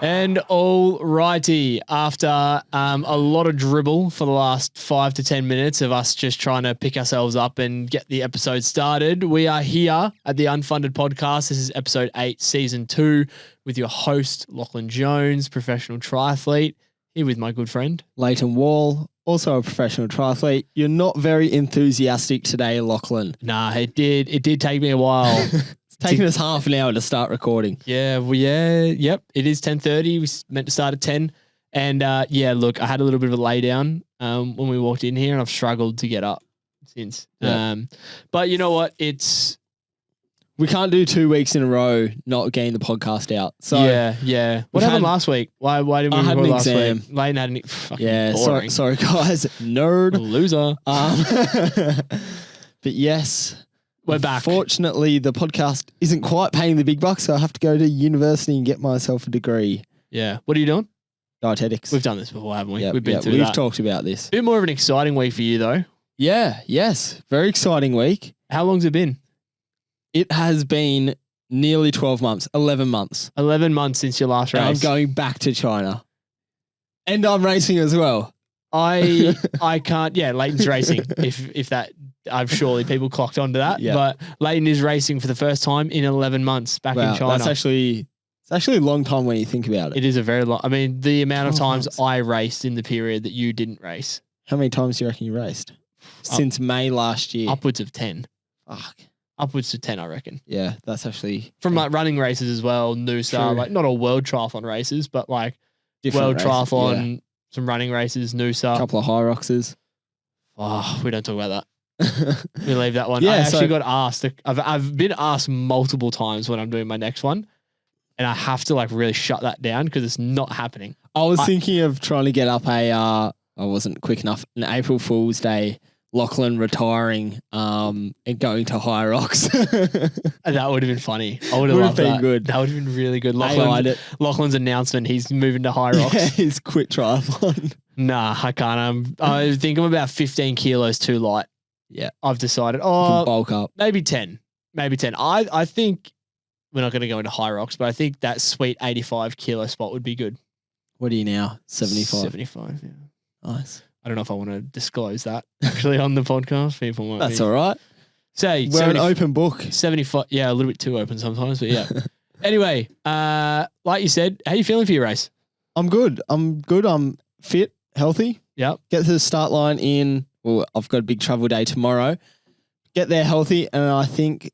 And all righty, after a lot of dribble for the last 5 to 10 minutes of us just trying to pick ourselves up and get the episode started, we are here at the Unfunded podcast. This is episode 8, season 2, with your host, Lachlan Jones, professional triathlete, here with my good friend, Lleyton Wall, also a professional triathlete. You're not very enthusiastic today, Lachlan. Nah, it did take me a while. Taking us half an hour to start recording. Yep. It is 10:30. We meant to start at 10. And look, I had a little bit of a lay down when we walked in here, and I've struggled to get up since. Yep. But you know what? We can't do 2 weeks in a row not getting the podcast out. So yeah. What happened last week? Why didn't we record last exam. week? Layton had an fucking boring. Sorry guys, nerd, loser. But yes. We're back. Fortunately, the podcast isn't quite paying the big bucks, so I have to go to university and get myself a degree. Yeah. What are you doing? Dietetics. We've done this before, haven't we? Yep, We've been through that. We've talked about this. A bit more of an exciting week for you, though. Yes. Very exciting week. How long's it been? It has been nearly 12 months, 11 months. 11 months since your last race. And I'm going back to China. And I'm racing as well. I can't. Yeah, Lleyton's racing. If that, I've surely people clocked onto that. Yeah. But Lleyton is racing for the first time in 11 months back in China. It's actually a long time when you think about it. It is a very long. I mean, the amount of times months. I raced in the period that you didn't race. How many times do you reckon you raced since May last year? Upwards of 10. Fuck. Upwards to 10, I reckon. Yeah, that's actually From like running races as well, Noosa, True. like not all World Triathlon races, but like different World races, Triathlon, yeah. some running races, Noosa. A couple of high roxes. Oh, we don't talk about that. We leave that one. Yeah, I actually got asked. I've been asked multiple times when I'm doing my next one, and I have to like really shut that down because it's not happening. I was thinking of trying to get up I wasn't quick enough, an April Fool's Day, Lachlan retiring and going to High Rocks. That would have been funny. I would have loved been that. good. That would have been really good. Lachlan's announcement, he's moving to High Rocks. Yeah, he's quit triathlon. Nah, I can't. I think I'm about 15 kilos too light. Yeah. I've decided. You can bulk up. Maybe 10. I think we're not going to go into High Rocks, but I think that sweet 85 kilo spot would be good. What are you now? 75? 75, yeah. Nice. I don't know if I want to disclose that actually on the podcast. People might That's all right. Say we're an open book. 75. Yeah, a little bit too open sometimes, but yeah. Anyway, like you said, how you feeling for your race? I'm good. I'm fit, healthy. Yep. Get to the start line I've got a big travel day tomorrow. Get there healthy, and I think it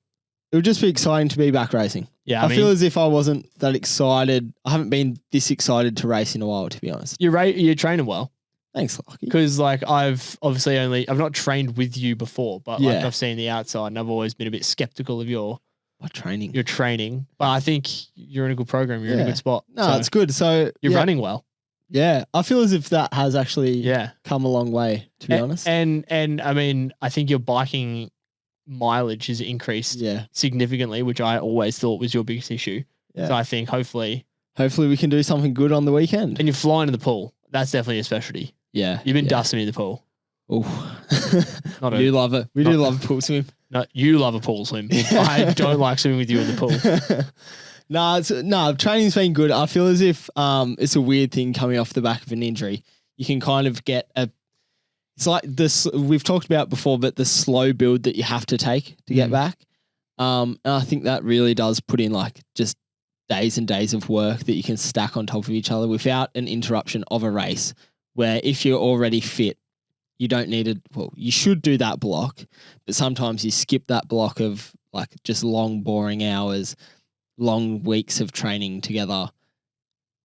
would just be exciting to be back racing. Yeah, I feel as if I wasn't that excited. I haven't been this excited to race in a while, to be honest. You're training well. Thanks, Lockie. Because like I've not trained with you before, but like I've seen the outside, and I've always been a bit skeptical of your training. But I think you're in a good program. You're in a good spot. No, it's good. So you're running well. Yeah, I feel as if that has actually come a long way, to be honest. And I mean, I think your biking mileage has increased significantly, which I always thought was your biggest issue. Yeah. So I think hopefully we can do something good on the weekend. And you're flying in the pool. That's definitely a specialty. Yeah. You've been dusting in the pool. Oh, we do love it. We do love a pool swim. No, you love a pool swim. I don't like swimming with you in the pool. Training's been good. I feel as if it's a weird thing coming off the back of an injury. You can kind of get it's like this we've talked about before, but the slow build that you have to take to get back. And I think that really does put in like just days and days of work that you can stack on top of each other without an interruption of a race, where if you're already fit, you don't need it. Well, you should do that block, but sometimes you skip that block of like just long, boring hours, long weeks of training together,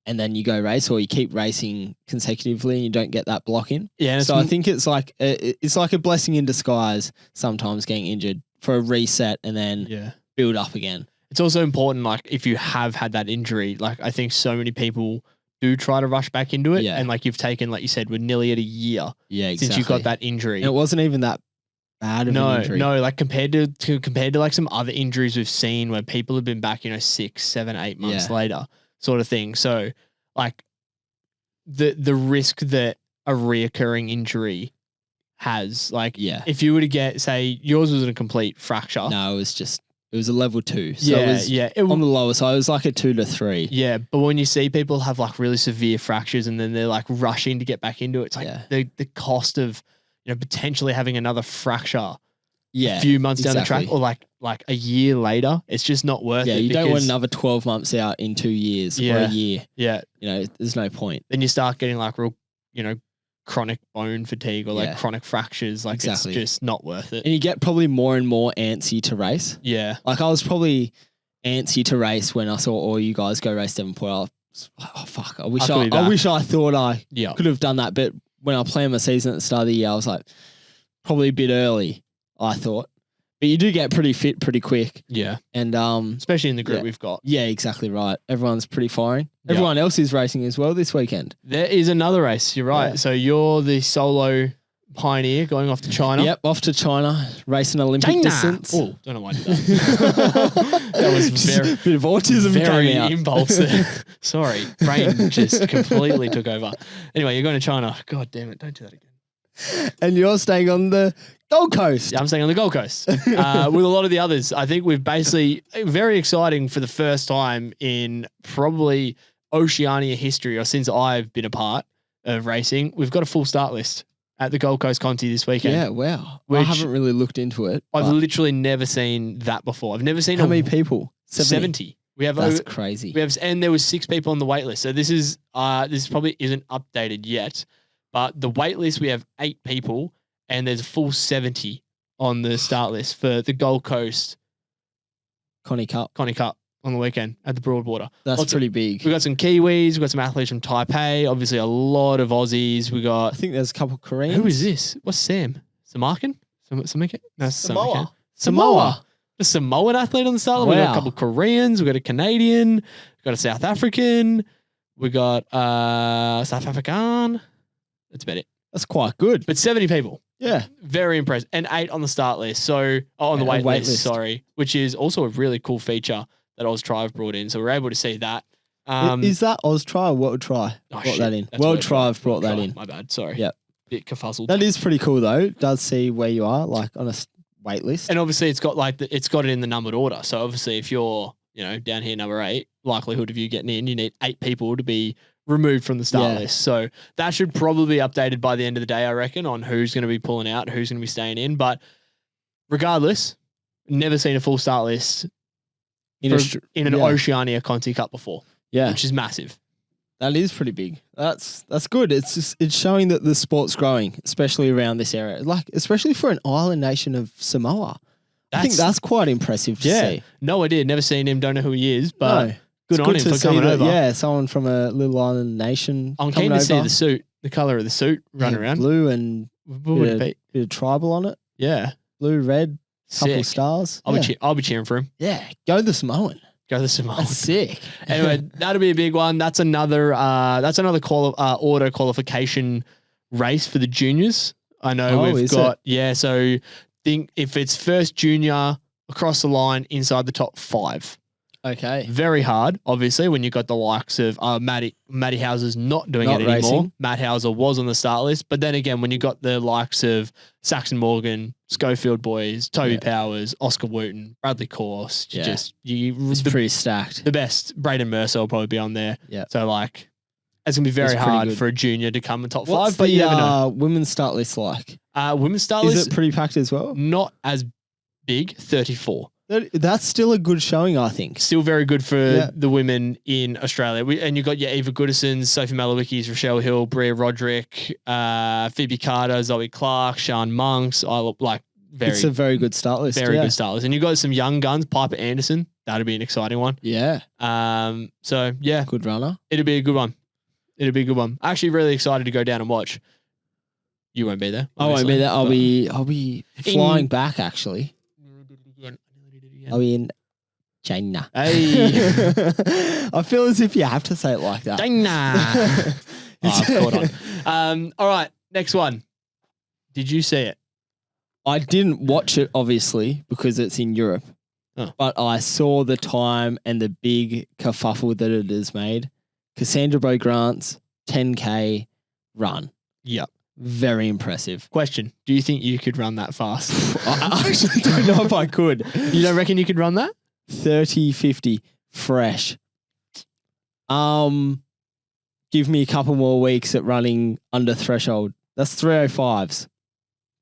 and then you go race, or you keep racing consecutively and you don't get that block in. Yeah. So I think it's like a blessing in disguise sometimes getting injured for a reset and then build up again. It's also important, like if you have had that injury, like I think so many people do try to rush back into it. Yeah. And like you've taken, like you said, we're nearly at a year since you got that injury. And it wasn't even that bad of an injury. No, like compared to like some other injuries we've seen where people have been back, 6, 7, 8 months later sort of thing. So like the risk that a reoccurring injury has, like if you were to get, say yours was a complete fracture. No, it was just It was a level 2. So it was on the lower side. It was like a 2 to 3. Yeah, but when you see people have like really severe fractures and then they're like rushing to get back into it, it's like the cost of, potentially having another fracture a few months down the track or like a year later, it's just not worth it. Yeah, you don't want another 12 months out in 2 years or a year. Yeah. There's no point. Then you start getting like real, chronic bone fatigue or like chronic fractures. Like it's just not worth it. And you get probably more and more antsy to race. Yeah. Like I was probably antsy to race when I saw all you guys go race Devonport. Oh fuck! I wish I thought I could have done that. But when I planned my season at the start of the year, I was like, probably a bit early, I thought. But you do get pretty fit pretty quick. Yeah. And especially in the group we've got. Yeah, exactly right. Everyone's pretty firing. Everyone else is racing as well this weekend. There is another race. You're right. Yeah. So you're the solo pioneer going off to China. Yep, off to China, racing Olympic distance. Oh, don't know why I did that. That was a bit of autism very came out. impulse there. Sorry, brain just completely took over. Anyway, you're going to China. God damn it, don't do that again. And you're staying on the Gold Coast. Yeah, I'm staying on the Gold Coast with a lot of the others. I think we've basically very exciting for the first time in probably Oceania history or since I've been a part of racing. We've got a full start list at the Gold Coast Conti this weekend. Yeah, wow. I haven't really looked into it. I've literally never seen that before. I've never seen how many people? 70. We have That's crazy. And there was 6 people on the wait list. So this probably isn't updated yet, but the wait list we have 8 people. And there's a full 70 on the start list for the Gold Coast Connie Cup on the weekend at the Broadwater. That's pretty big. We've got some Kiwis. We've got some athletes from Taipei. Obviously, a lot of Aussies. We got. I think there's a couple of Koreans. Who is this? What's Sam? Samarkan? Samarkan? No, Samoa. Samoa. A Samoan athlete on the start. Wow. We got a couple of Koreans. We got a Canadian. We got a South African. We got South African. That's about it. That's quite good. But 70 people. Yeah. Very impressed. And 8 on the start list. So, on the wait list, sorry, which is also a really cool feature that Oztri have brought in. So, we're able to see that. Is that Oztri or World Tri? Brought that in. World Tri have brought that in. My bad. Sorry. Yep. Bit kerfuzzled. That is pretty cool though. It does see where you are, like on a wait list. And obviously, it's got it in the numbered order. So, obviously, if you're, down here, number 8, likelihood of you getting in, you need 8 people to be removed from the start list. So that should probably be updated by the end of the day, I reckon, on who's going to be pulling out, who's going to be staying in. But regardless, never seen a full start list in an Oceania Conti Cup before. Yeah. Which is massive. That is pretty big. That's good. It's showing that the sport's growing, especially around this area. Like, especially for an island nation of Samoa. I think that's quite impressive to see. No idea. Never seen him. Don't know who he is, but no. Good on him for coming over. Yeah, someone from a little island nation. I'm keen to see the suit, the colour of the suit run around. Blue and bit of tribal on it. Yeah. Blue, red, couple stars. I'll be cheering for him. Yeah, go the Samoan. Go the Samoan. That's sick. Anyway, that'll be a big one. That's another auto qualification race for the juniors. I know we've got so think if it's first junior across the line inside the top 5. Okay. Very hard, obviously, when you've got the likes of Matty Hauser's not doing it anymore. Racing. Matt Hauser was on the start list. But then again, when you've got the likes of Saxon Morgan, Schofield boys, Toby Powers, Oscar Wooten, Bradley Course, it's pretty stacked. The best. Braden Mercer will probably be on there. Yeah. So, like, it's going to be very hard for a junior to come in top 5. But you never know. Women's start list like? Women's start list. Is it pretty packed as well? Not as big, 34. That's still a good showing, I think. Still very good for the women in Australia. And you've got Eva Goodison, Sophie Malowicki, Rochelle Hill, Bria Roderick, Phoebe Carter, Zoe Clark, Sian Monks. It's a very good start list. Very good start list. And you've got some young guns, Piper Anderson. That'll be an exciting one. Yeah. Good runner. It'll be a good one. Actually really excited to go down and watch. You won't be there. I won't be there. I'll be flying back actually. I'll be in China. Hey. I feel as if you have to say it like that. China. Caught on. All right, next one. Did you see it? I didn't watch it, obviously, because it's in Europe. Oh. But I saw the time and the big kerfuffle that it has made. Cassandra Bogrand's 10K run. Yep. Very impressive. Question: do you think you could run that fast? I actually don't know if I could. You don't reckon you could run that? 30, 50, fresh. Give me a couple more weeks at running under threshold. That's 305s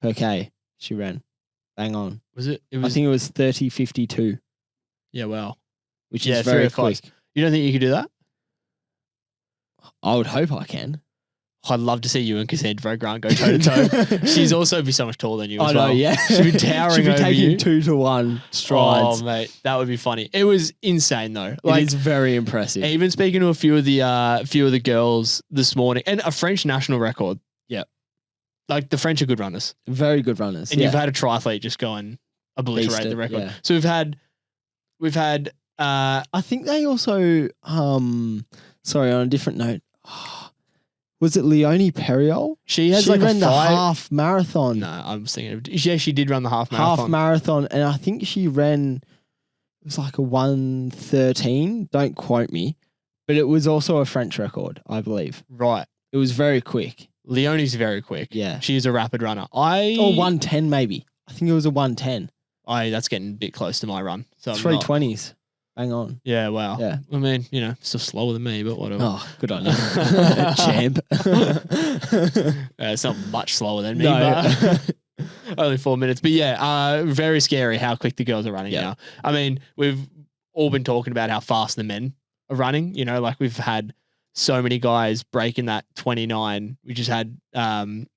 per K she ran. Bang on. Was it? I think it was 30, 52, Yeah. Wow. which is very 305s. quick. You don't think you could do that? I would hope I can. I'd love to see you and Cassandra Bogrand go toe to toe. She's also be so much taller than you as I know, well. yeah. She'd be towering She'd be over taking you. 2-to-1 strides. Oh, mate, that would be funny. It was insane though. It is very impressive. Even speaking to a few of the girls this morning, and a French national record. Yeah. Like the French are good runners, Very good runners. and you've had a triathlete just go and obliterate Beast it, the record. yeah. So we've had. I think they also, sorry, on a different note, was it Leonie Perriol? She has She like ran a the 5. half marathon. No, I was thinking. Yeah, she did run the half marathon. Half marathon, and I think she ran, it was like a 1:13. Don't quote me, but it was also a French record, I believe. Right. It was very quick. Leonie's very quick. Yeah. She is a rapid runner. Or 1:10 maybe. I think it was a 1:10. That's getting a bit close to my run. So I'm not- 3:20s. Hang on. Yeah, wow. Yeah. I mean, still slower than me, but whatever. Oh, good on you. Champ. It's not much slower than me, No. but only 4 minutes. But yeah, very scary how quick the girls are running Yeah. now. I mean, we've all been talking about how fast the men are running. Like we've had so many guys breaking that 29. We just had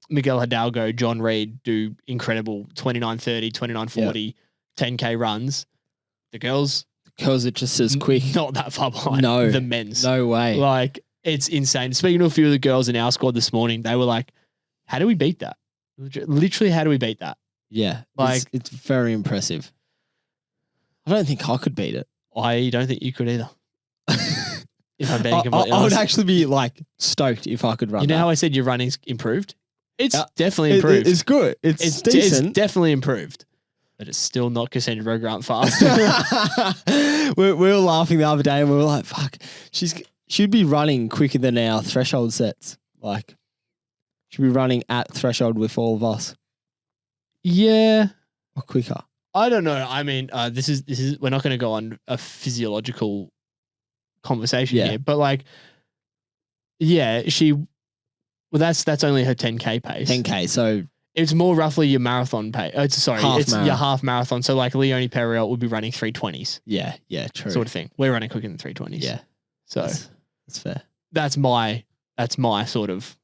Miguel Hidalgo, John Reed do incredible 29:30, 29:40, 10K runs. The girls, Girls are just as quick. not that far behind No. the men's. No way. Like, it's insane. Speaking to a few of the girls in our squad this morning, they were like, how do we beat that? Literally, how do we beat that? Yeah. Like- It's very impressive. I don't think I could beat it. I don't think you could either. If I'm being I completely would honest. actually be like stoked if I could run You know that. how I said your running's improved? It's definitely It- improved. it's good. It's It's decent. definitely improved. But it's still not Cassandra Bogrand fast. we were laughing the other day and we were like, fuck, she'd be running quicker than our threshold sets. Like, she'd be running at threshold with all of us Yeah. or quicker. I don't know. I mean, this is we're not going to go on a physiological conversation Yeah. here, but like, yeah, that's only her 10K pace. 10K. So It's more roughly your marathon pace. It's Half your marathon. half marathon. So like Leonie Perriol would be running 3:20s yeah, true. sort of thing. We're running quicker than 3:20s. Yeah, So that's fair. that's my sort of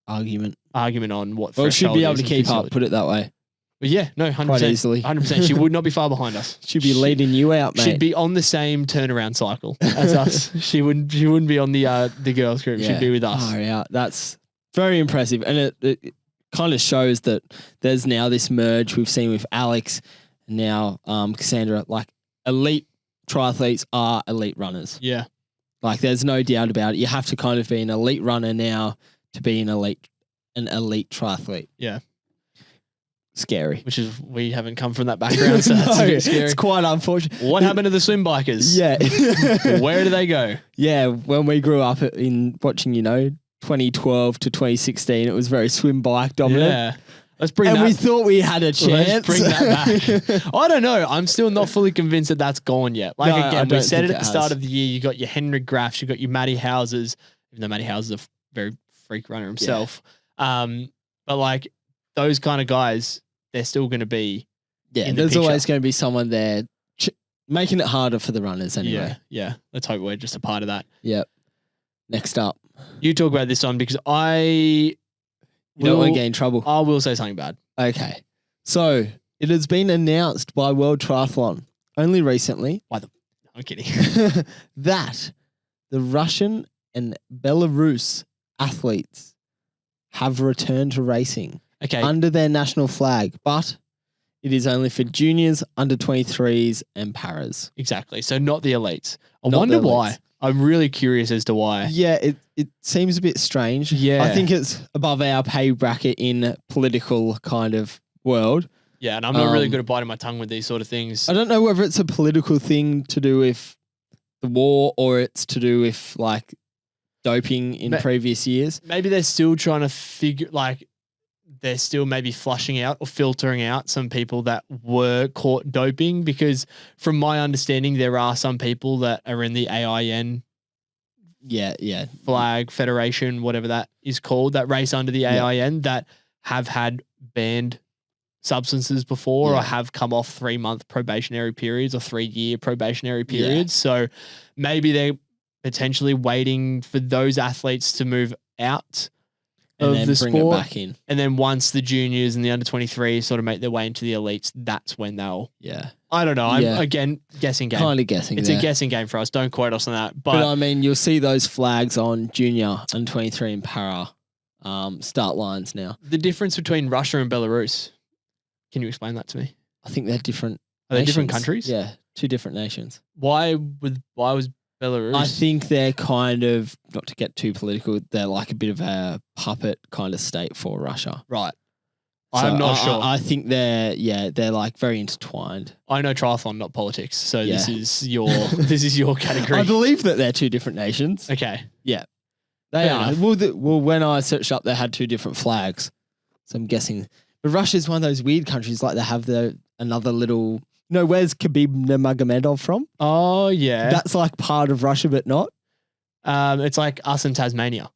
Argument. argument on what. Well, she'd threshold be able is to in keep up, physiology. put it that way. But yeah, no, 100%. Quite easily. 100%. She would not be far behind us. She'd be leading you out, mate. She'd be on the same turnaround cycle as us. She wouldn't be on the girls group. She'd be with us. Oh, yeah. That's very impressive. And it kind of shows that there's now this merge we've seen with Alex and now Cassandra. Like, elite triathletes are elite runners. Yeah. Like, there's no doubt about it. You have to kind of be an elite runner now to be an elite triathlete. Yeah. Scary. Which is, we haven't come from that background, so that's a No, bit scary. it's quite unfortunate. What happened to the swim bikers? Yeah. Where do they go? Yeah, when we grew up in watching, 2012 to 2016, it was very swim bike dominant. Yeah. Let's bring And that. we thought we had a chance. Let's bring that back. I don't know. I'm still not fully convinced that that's gone yet. Like, No, I again, we don't said it think at the it start has. of the year. You got your Henry Graffs, you got your Matty Houses, even though Matty Houses is a very freak runner himself. But like, those kind of guys, they're still going to be. Yeah, in the there's always picture. going to be someone there making it harder for the runners anyway. Yeah. Let's hope we're just a part of that. Yep. Next up. You talk about this one because You don't want to get in trouble. I will say something bad. Okay. So, it has been announced by World Triathlon only recently I'm kidding. that the Russian and Belarus athletes have returned to racing Okay. under their national flag, but it is only for juniors, under 23s, and paras. Exactly. So not the elites. I Not wonder the why. elites. I'm really curious as to why. Yeah, it seems a bit strange. Yeah. I think it's above our pay bracket in political kind of world. Yeah, and I'm not really Um, good at biting my tongue with these sort of things. I don't know whether it's a political thing to do with the war or it's to do with like doping in Ma- previous years. Maybe they're still trying to figure, like, they're still maybe flushing out or filtering out some people that were caught doping, because from my understanding, there are some people that are in the AIN flag federation, whatever that is called, that race under the AIN that have had banned substances before or have come off 3-month probationary periods or 3-year probationary periods. So maybe they're potentially waiting for those athletes to move out and of then the bring sport. it back in. And then once the juniors and the under 23 sort of make their way into the elites, that's when they'll. I don't know. I'm again guessing game. Kind of guessing. It's a guessing game for us. Don't quote us on that. But I mean, you'll see those flags on junior, under 23 and para start lines now. The difference between Russia and Belarus. Can you explain that to me? I think they're different. Are they different countries? Yeah, 2 different nations. Why was Belarus? I think they're kind of, not to get too political, they're like a bit of a puppet kind of state for Russia. Right. So I'm not sure. I think they're like very intertwined. I know triathlon, not politics. So this is your category. I believe that they're 2 different nations. Okay. Yeah, they Fair are. enough. Well, when I searched up, they had 2 different flags. So I'm guessing. But Russia's one of those weird countries, like they have another little. Where's Khabib Nurmagomedov from? Oh yeah, that's like part of Russia, but not. It's like us in Tasmania.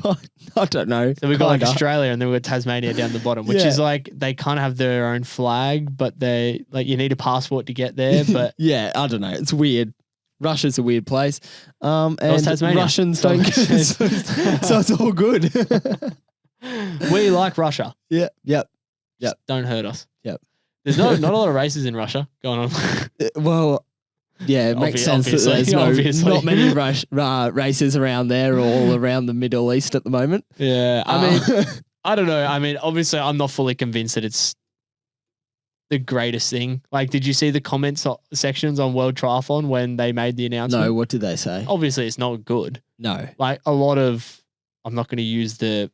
God, I don't know. So we've got like Australia, and then we've got Tasmania down the bottom, which is like they kind of have their own flag, but they like you need a passport to get there. But yeah, I don't know. It's weird. Russia's a weird place, and Russians don't. So it's all good. We like Russia. Yeah. Yep. Just don't hurt us. Yep. There's not a lot of races in Russia going on. Well, yeah, it makes sense that there's not many races around there, all around the Middle East at the moment. Yeah, I mean, I don't know. I mean, obviously, I'm not fully convinced that it's the greatest thing. Like, did you see the comments sections on World Triathlon when they made the announcement? No, what did they say? Obviously, it's not good. No. Like, a lot of, I'm not going to use the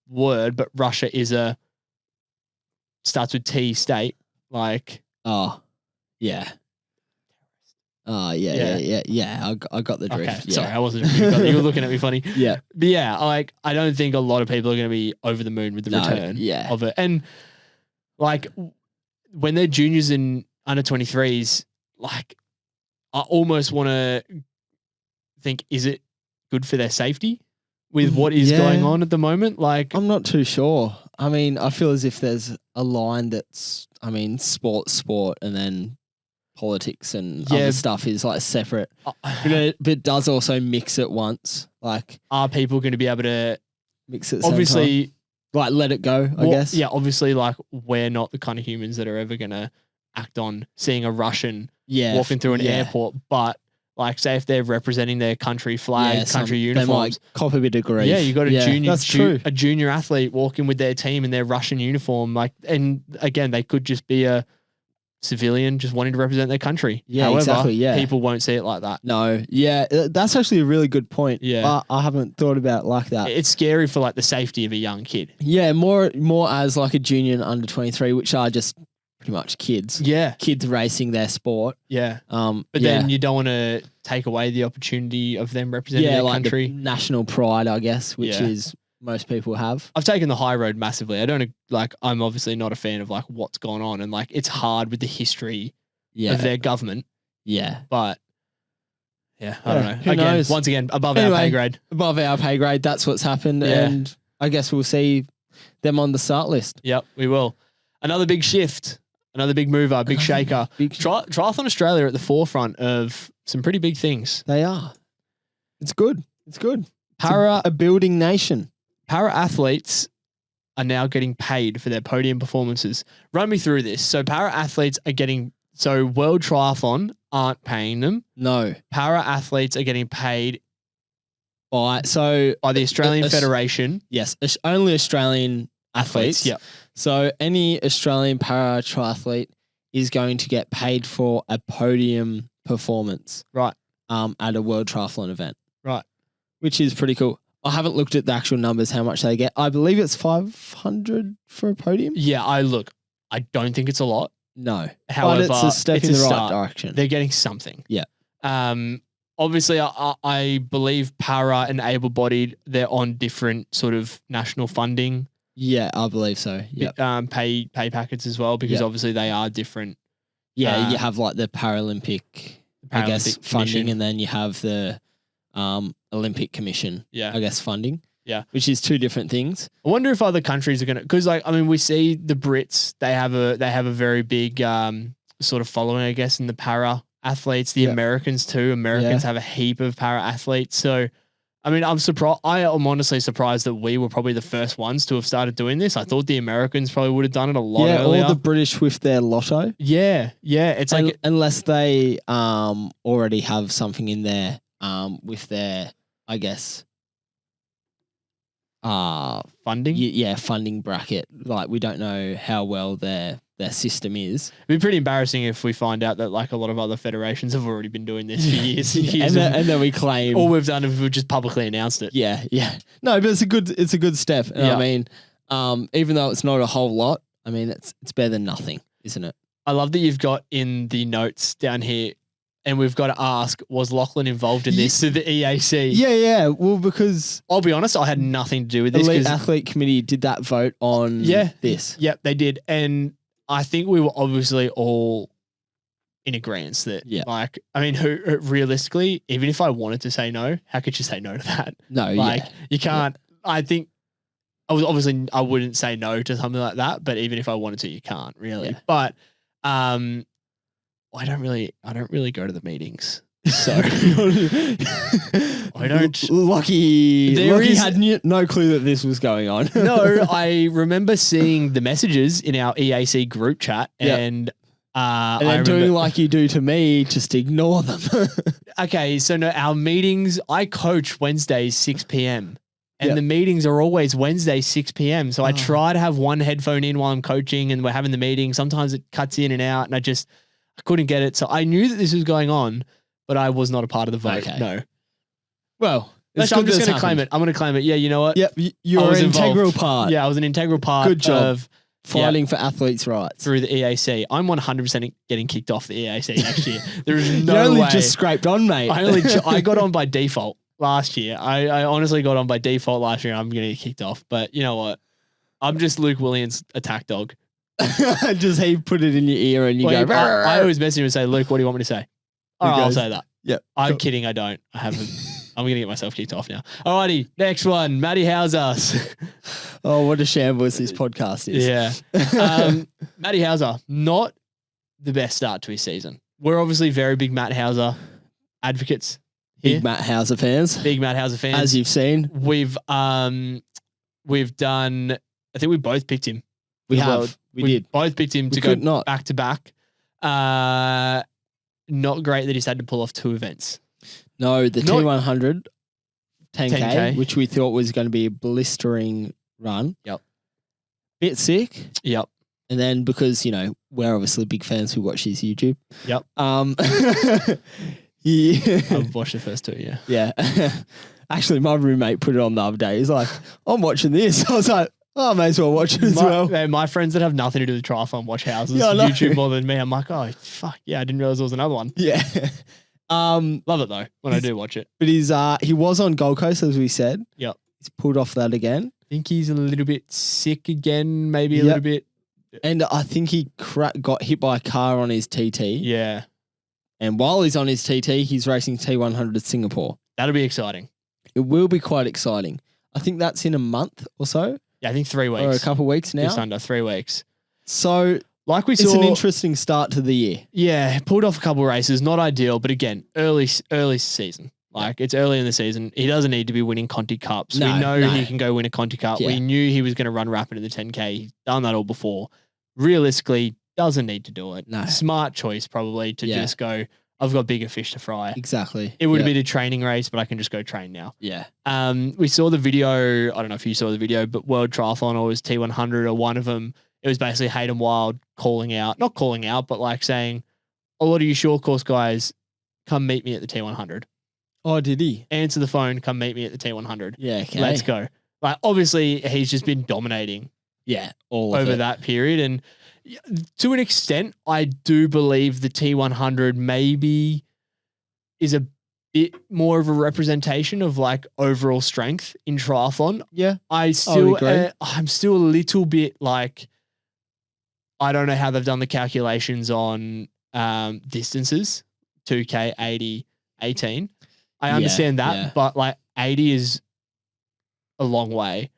word, but Russia starts with T state. Like, oh, yeah. Oh, yeah. I got the drift. Okay, yeah. sorry, I wasn't. You were looking at me funny. Yeah. But yeah, like, I don't think a lot of people are going to be over the moon with the return of it. And like, when they're juniors and under 23s, like, I almost want to think, is it good for their safety with what is going on at the moment? Like, I'm not too sure. I mean, I feel as if there's a line that's, I mean, sport, and then politics and other stuff is like separate. But it does also mix at once. Like, are people going to be able to mix it at the same obviously time? Like, let it go, I guess. Yeah, obviously, like, we're not the kind of humans that are ever going to act on seeing a Russian walking through an airport, but like, say if they're representing their country flag, country uniforms, they might cop a bit of grief. Yeah, you got a junior athlete walking with their team in their Russian uniform, like, and again, they could just be a civilian just wanting to represent their country. Yeah, however, exactly. Yeah, people won't see it like that. No, yeah, that's actually a really good point. Yeah, I haven't thought about it like that. It's scary for like the safety of a young kid. Yeah, more as like a junior and under 23, which are just pretty much kids. Yeah, kids racing their sport. Yeah, but then you don't want to take away the opportunity of them representing their country. The national pride, I guess, which is most people have. I've taken the high road massively. I don't like. I'm obviously not a fan of like what's gone on, and like it's hard with the history of their government. Yeah, but I don't know. Who knows? Once again, above our pay grade. Above our pay grade. That's what's happened, and I guess we'll see them on the start list. Yep, we will. Another big shift. Another big mover, big shaker. Triathlon Australia are at the forefront of some pretty big things. They are. It's good. It's good. A building nation. Para athletes are now getting paid for their podium performances. Run me through this. So para athletes are getting, so World Triathlon aren't paying them. No. Para athletes are getting paid by the Australian Federation. Yes, only Australian athletes. Yeah. So any Australian para triathlete is going to get paid for a podium performance. Right. At a World Triathlon event. Right. Which is pretty cool. I haven't looked at the actual numbers, how much they get. I believe it's 500 for a podium. Yeah, I don't think it's a lot. No. However, but it's a step in the right direction. They're getting something. Yeah. Obviously, I believe para and able-bodied, they're on different sort of national funding Yeah, I believe so. Yeah. Pay packets as well, because obviously they are different. Yeah, you have like the Paralympic I guess, funding, and then you have the Olympic Commission, I guess, funding. Yeah. Which is two different things. I wonder if other countries are going to, because like, I mean, we see the Brits, they have a very big sort of following, I guess, in the para athletes, the Americans too. Americans have a heap of para athletes. So, I mean, I'm surprised. I am honestly surprised that we were probably the first ones to have started doing this. I thought the Americans probably would have done it a lot earlier. Or the British with their lotto. Yeah. It's like unless they already have something in there with their, I guess, funding. Funding bracket. Like, we don't know how well their system is. It'd be pretty embarrassing if we find out that like a lot of other federations have already been doing this for years and years. and then we claim all we've done is we've just publicly announced it. Yeah. No, but it's a good step. And I mean, even though it's not a whole lot, I mean, it's better than nothing, isn't it? I love that you've got in the notes down here, and we've got to ask, was Lachlan involved in this to the EAC? Yeah. Well, because I'll be honest, I had nothing to do with this. The Elite Athlete Committee did that vote on this. Yep, they did. And I think we were obviously all in agreement that, like, I mean, realistically, even if I wanted to say no, how could you say no to that? No, like, you can't. I think I wouldn't say no to something like that, but even if I wanted to, you can't really. Yeah. But I don't really go to the meetings. So I don't. Lockie had no clue that this was going on. No, I remember seeing the messages in our EAC group chat, and then doing like you do to me, just ignore them. Okay, so no, our meetings. I coach Wednesdays 6 p.m. and the meetings are always Wednesday 6 p.m. So I try to have one headphone in while I'm coaching, and we're having the meeting. Sometimes it cuts in and out, and I couldn't get it. So I knew that this was going on, but I was not a part of the vote. Okay. No. Well, I'm just going to claim it. I'm going to claim it. Yeah, you know what? Yep, you're an integral part. Yeah, I was an integral part. Good job. Of fighting for athletes' rights through the EAC. I'm 100% getting kicked off the EAC next year. There is no way. You only way. just scraped on, mate. I got on by default last year. I honestly got on by default last year. I'm going to get kicked off. But you know what? I'm just Luke Williams' attack dog. Just he put it in your ear and you go. I always message him and say, Luke, what do you want me to say? All right, I'll say that. Yep. I'm kidding. I don't. I haven't. I'm going to get myself kicked off now. Alrighty. Next one. Matty Hauser. Oh, what a shambles this podcast is. Yeah. Matty Hauser, not the best start to his season. We're obviously very big Matt Hauser advocates here. Big Matt Hauser fans. Big Matt Hauser fans. As you've seen. We've done, I think we both picked him. We did. Both picked him to go back to back. Not great that he's had to pull off two events. No, the T100 10K, which we thought was going to be a blistering run. Yep. Bit sick. Yep. And then because, we're obviously big fans who watch his YouTube. Yep. I've watched the first two, yeah. Yeah. Actually, my roommate put it on the other day. He's like, I'm watching this. I was like, I may as well watch it as well. My friends that have nothing to do with triathlon watch Houses YouTube more than me. I'm like, oh, fuck. Yeah, I didn't realize there was another one. Yeah. Love it, though, when I do watch it. But he was on Gold Coast, as we said. Yep. He's pulled off that again. I think he's a little bit sick again, maybe a little bit. And I think he got hit by a car on his TT. Yeah. And while he's on his TT, he's racing T100 at Singapore. That'll be exciting. It will be quite exciting. I think that's in a month or so. Yeah, I think 3 weeks. Or a couple of weeks now. Just under 3 weeks. So, like we saw, it's an interesting start to the year. Yeah, pulled off a couple of races. Not ideal, but again, early season. Like, it's early in the season. He doesn't need to be winning Conti Cups. We know he can go win a Conti Cup. Yeah. We knew he was going to run rapid in the 10K. He's done that all before. Realistically, doesn't need to do it. No. Smart choice probably to just go, I've got bigger fish to fry. Exactly. It would have been a training race, but I can just go train now. Yeah. We saw the video. I don't know if you saw the video, but World Triathlon or was T100 or one of them. It was basically Hayden Wild not calling out, but like saying, a lot of you short course guys, come meet me at the T100. Oh, did he? Answer the phone, come meet me at the T100. Yeah, okay. Let's go. Like, obviously, he's just been dominating. Yeah, over that period. And to an extent, I do believe the T100 maybe is a bit more of a representation of like overall strength in triathlon. Yeah. I'm still a little bit like, I don't know how they've done the calculations on distances, 2K, 80, 18. I understand that, but like 80 is a long way.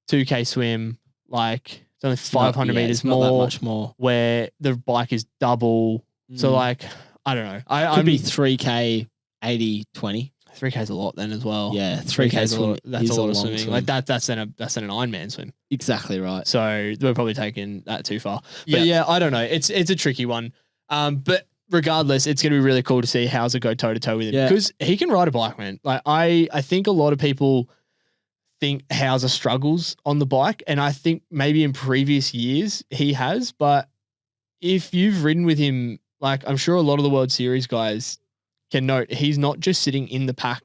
2K swim, like it's only 500 meters not more, that much more, where the bike is double. So like, I don't know. Could be 3K, 80, 20. 3K is a lot then as well. Yeah, 3K is a lot. That's a lot of swimming. Swim. Like that's then an Ironman swim. Exactly right. So we're probably taking that too far. But yeah, I don't know. It's a tricky one. But regardless, it's going to be really cool to see Hauser go toe to toe with him because he can ride a bike, man. Like I think a lot of people think Hauser struggles on the bike, and I think maybe in previous years he has. But if you've ridden with him, like I'm sure a lot of the World Series guys can note, he's not just sitting in the pack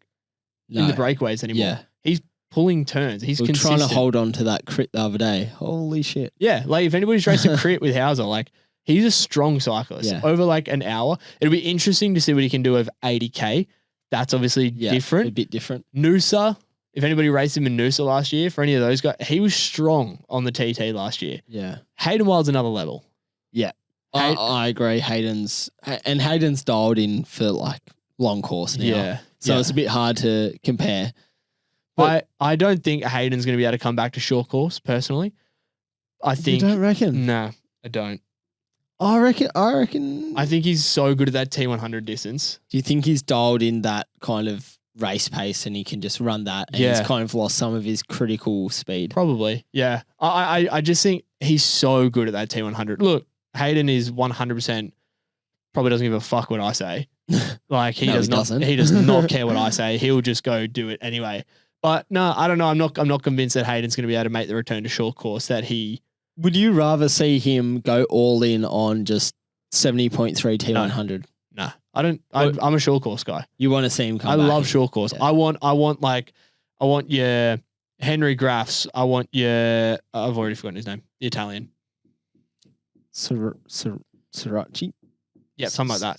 in the breakaways anymore. Yeah. He's pulling turns. He's consistent. Trying to hold on to that crit the other day. Holy shit. Yeah. Like if anybody's raced a crit with Hauser, like he's a strong cyclist over like an hour. It'll be interesting to see what he can do over 80K. That's obviously different. A bit different. Noosa, if anybody raced him in Noosa last year, for any of those guys, he was strong on the TT last year. Yeah. Hayden Wild's another level. Yeah. I agree. Hayden's dialed in for like long course now. Yeah. So it's a bit hard to compare. But I don't think Hayden's going to be able to come back to short course, personally. You don't reckon? Nah, I don't. I reckon. I think he's so good at that T100 distance. Do you think he's dialed in that kind of race pace and he can just run that and he's kind of lost some of his critical speed? Probably, yeah. I just think he's so good at that T100. Look, Hayden is 100% probably doesn't give a fuck what I say. Like he does not care what I say. He'll just go do it anyway. But no, I don't know. I'm not convinced that Hayden's going to be able to make the return to short course that he. Would you rather see him go all in on just 70.3 T100? No, I don't. I'm a short course guy. You want to see him come back? I love short course. Yeah. I want your Henry Graffs. I want your. I've already forgotten his name. The Italian. Srirachi. Yeah, something like that.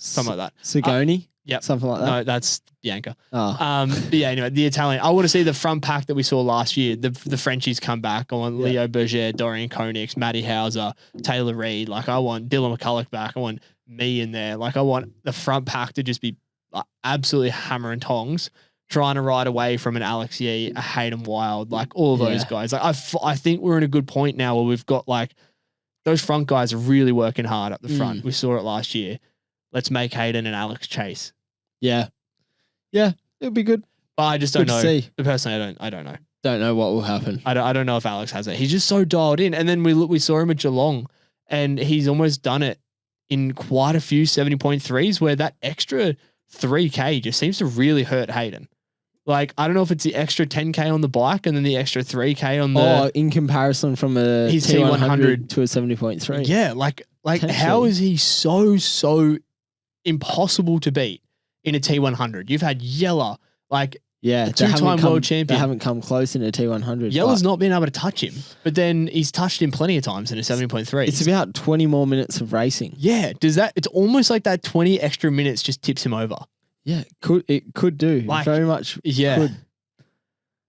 Sigoni. Yeah, something like that. No, that's Bianca. Oh. But yeah, anyway, the Italian. I want to see the front pack that we saw last year. The Frenchies come back. I want Leo Berger, Dorian Koenigs, Matty Hauser, Taylor Reid. Like I want Dylan McCulloch back. I want me in there. Like I want the front pack to just be like, absolutely hammer and tongs, trying to ride away from an Alex Yee, a Hayden Wild, like all of those guys. Like I think we're in a good point now where we've got like those front guys are really working hard up the front. We saw it last year. Let's make Hayden and Alex chase. Yeah. Yeah, it'll be good. But I just don't know. Personally, I don't know. Don't know what will happen. I don't know if Alex has it. He's just so dialed in. And then we saw him at Geelong and he's almost done it in quite a few 70.3s where that extra 3K just seems to really hurt Hayden. Like, I don't know if it's the extra 10K on the bike and then the extra 3K on the... Oh, in comparison from a T100 to a 70.3. Yeah, like how is he so impossible to beat in a T100? You've had Yeller, like two-time world champion. They haven't come close in a T100. Yeller's not been able to touch him, but then he's touched him plenty of times in a 70.3. It's about 20 more minutes of racing. Yeah, it's almost like that 20 extra minutes just tips him over. Yeah, it could do. Like, very much could.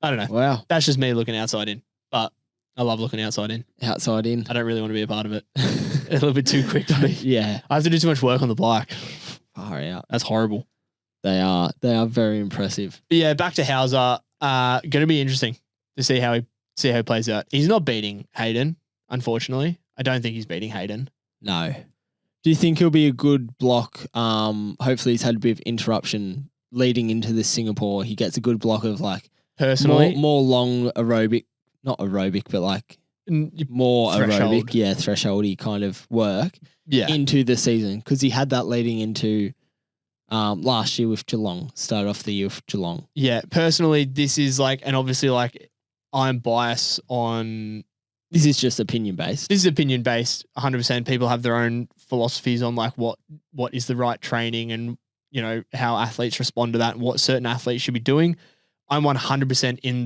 I don't know. Wow. That's just me looking outside in, but I love looking outside in. Outside in. I don't really want to be a part of it. A little bit too quick for me. Yeah. I have to do too much work on the bike. Far out. That's horrible. They are very impressive. But yeah, back to Hauser. Going to be interesting to see how he plays out. He's not beating Hayden, unfortunately. I don't think he's beating Hayden. No. Do you think he'll be a good block? Hopefully he's had a bit of interruption leading into this Singapore. He gets a good block of like personally more long aerobic, not aerobic, but like more threshold. Aerobic, thresholdy kind of work into the season because he had that leading into last year with Geelong. Started off the year with Geelong. Yeah, personally, this is like, and obviously like I'm biased on. This is just opinion based. This is opinion based. 100%. People have their own philosophies on like what is the right training and you know how athletes respond to that and what certain athletes should be doing. I'm 100% in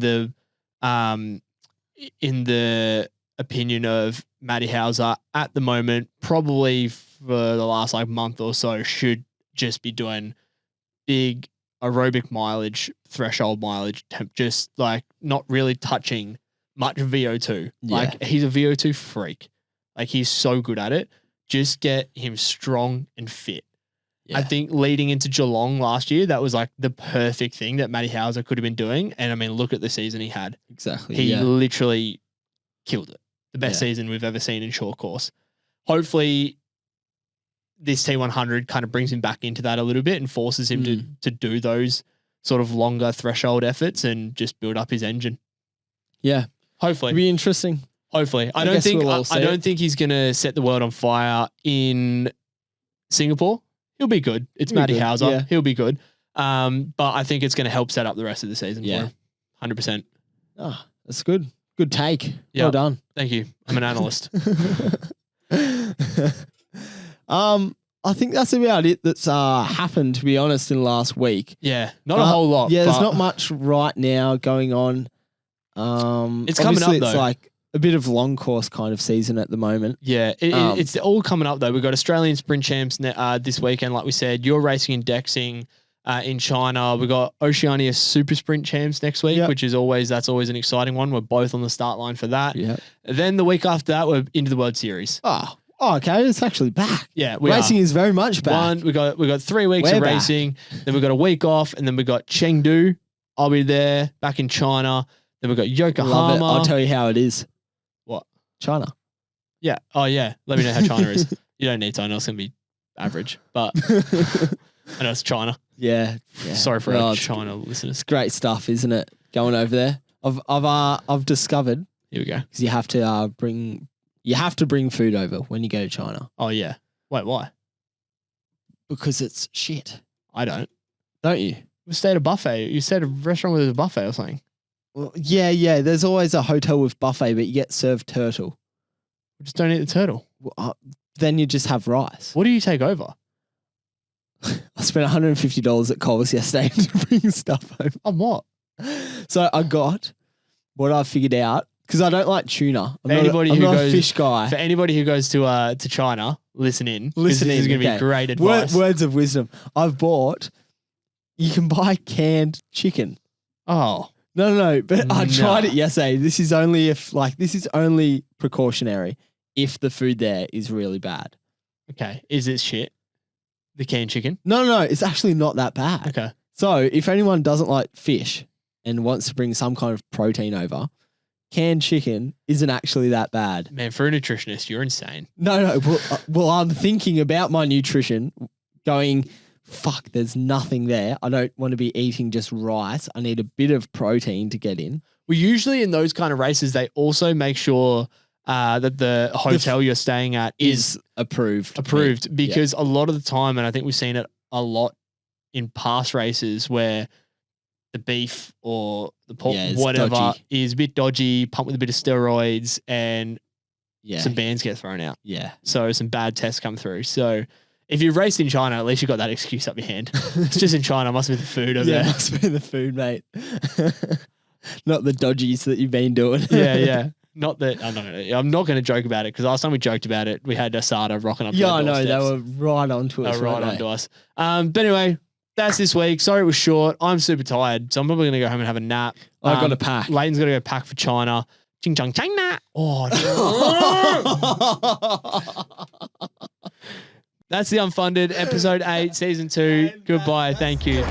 the opinion of Matty Hauser at the moment. Probably for the last like month or so, should just be doing big aerobic mileage, threshold mileage, just like not really touching much VO2. Yeah. Like he's a VO2 freak. Like he's so good at it. Just get him strong and fit. Yeah. I think leading into Geelong last year, that was like the perfect thing that Matty Hauser could have been doing. And I mean, look at the season he had. Exactly. He literally killed it. The best season we've ever seen in short course. Hopefully this T100 kind of brings him back into that a little bit and forces him to do those sort of longer threshold efforts and just build up his engine. Yeah. Hopefully. It'll be interesting. Hopefully. I don't think he's going to set the world on fire in Singapore. He'll be good. It's Matty Hauser. Yeah. He'll be good. But I think it's going to help set up the rest of the season for him. 100%. Oh, that's good. Good take. Well done. Thank you. I'm an analyst. I think that's about it that's happened, to be honest, in the last week. Yeah. Not a whole lot. Yeah, there's not much right now going on. It's coming up, though. It's like a bit of long course kind of season at the moment. Yeah, it's all coming up, though. We've got Australian Sprint Champs this weekend, like we said. You're racing and dexing in China. We've got Oceania Super Sprint Champs next week, which is always an exciting one. We're both on the start line for that. Yeah. Then the week after that, we're into the World Series. Oh, okay. It's actually back. Yeah, racing is very much back. We got 3 weeks of racing. Then we've got a week off, and then we've got Chengdu. I'll be there back in China. Then we've got Yokohama. I'll tell you how it is. What? China. Yeah. Oh, yeah. Let me know how China is. You don't need to. I know it's going to be average, but I know it's China. Yeah. Sorry for our China listeners. It's great stuff, isn't it? Going over there. I've discovered. Here we go. Because you have to bring food over when you go to China. Oh yeah. Wait, why? Because it's shit. I don't. Don't you? We stayed at a buffet. You stayed at a restaurant with a buffet or something. Well, yeah. There's always a hotel with buffet, but you get served turtle. Just don't eat the turtle. Well, then you just have rice. What do you take over? I spent $150 at Coles yesterday to bring stuff over. On what? So I got what I figured out, because I don't like tuna. I'm not a fish guy. For anybody who goes to China, listen in. This is going to be great advice. Words of wisdom. You can buy canned chicken. Oh. No. But I tried it yesterday. This is only precautionary if the food there is really bad. Okay. Is it shit? The canned chicken? No. It's actually not that bad. Okay. So if anyone doesn't like fish and wants to bring some kind of protein over, canned chicken isn't actually that bad. Man, for a nutritionist, you're insane. No. Well, I'm thinking about my nutrition going, fuck, there's nothing there. I don't want to be eating just rice. I need a bit of protein to get in. Well, usually in those kind of races, they also make sure that the hotel you're staying at is approved. Because a lot of the time, and I think we've seen it a lot in past races where the beef or the pork, whatever, dodgy. Is a bit dodgy, pumped with a bit of steroids, and some bands get thrown out. Yeah. So some bad tests come through. So if you've raced in China, at least you got that excuse up your hand. It's just in China. Must be the food over there. Yeah, must be the food, mate. Not the dodgies that you've been doing. Yeah. Not that, I'm not going to joke about it, because last time we joked about it, we had Asada rocking up. Yeah, I know. They were right onto us. Onto us. But anyway, that's this week. Sorry it was short. I'm super tired, so I'm probably going to go home and have a nap. I've got to pack. Lleyton's got to go pack for China. Ching chong China. Oh, no. That's the Unfunded, episode 8, season 2. Goodbye. Thank you.